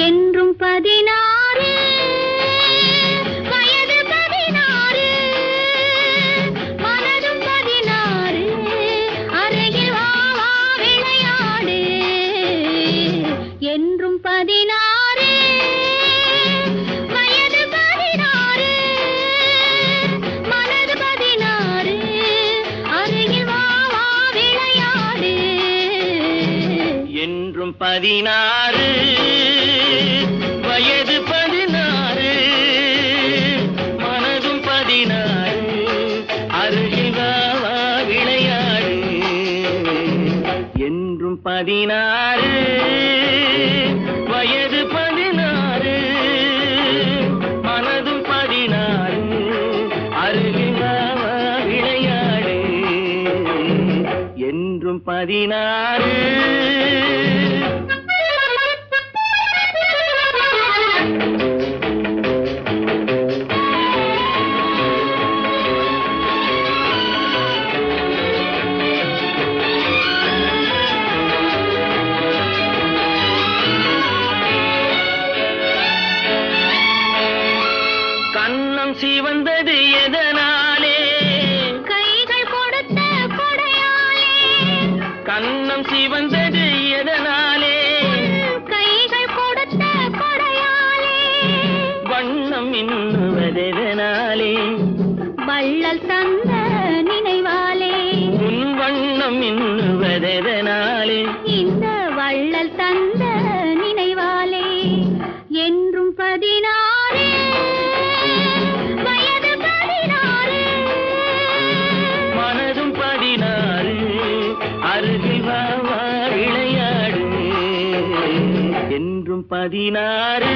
என்றும் 16 வயது 16 மனதும் 16 அருகில் வா வா விளையாடு என்றும் 16 வயது 16 மனது 16 அருகில் வா வா விளையாடு என்றும் 16 வயது 16 மனதும் 16 அருகில் வா வா விளையாடு என்றும் 16 வயது 16 மனதும் 16 அருகில் வா வா விளையாடு என்றும் 16 கண்ணம் சிவந்தது எதனாலே கைகள் கொடுத்த கொடையாலே கண்ணம் சிவந்தது எதனாலே கைகள் கொடுத்த கொடையாலே வண்ணம் இன்னுவதெதனாலே வள்ளல் தந்த நினைவாலே உன் வண்ணம் இன்னுவதெதனாலே இந்த வள்ளல் தந்த நினைவாலே என்றும் 16 வயது 16 மனதும் 16 அருகில் வா வா விளையாடு என்றும் 16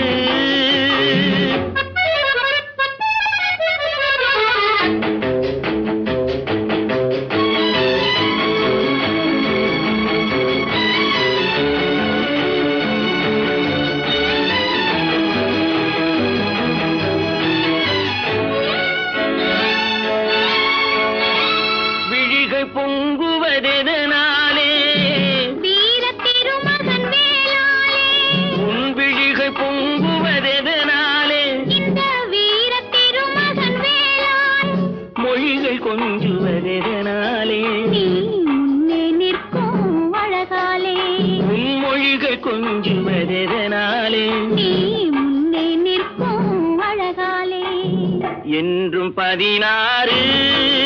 விழிகள் பொங்குவதெதனாலே வீர திருமகன் வேளாளே உன் விழிகள் பொங்குவதெதனாலே இந்த வீர திருமகன் வேளாள் மொழிகள் கொஞ்சுவதெதனாலே நீ முன்னே நிற்கும் அழகாலே உன் மொழிகள் கொஞ்சுவதெதனாலே நீ முன்னே நிற்கும் அழகாலே என்றும் 16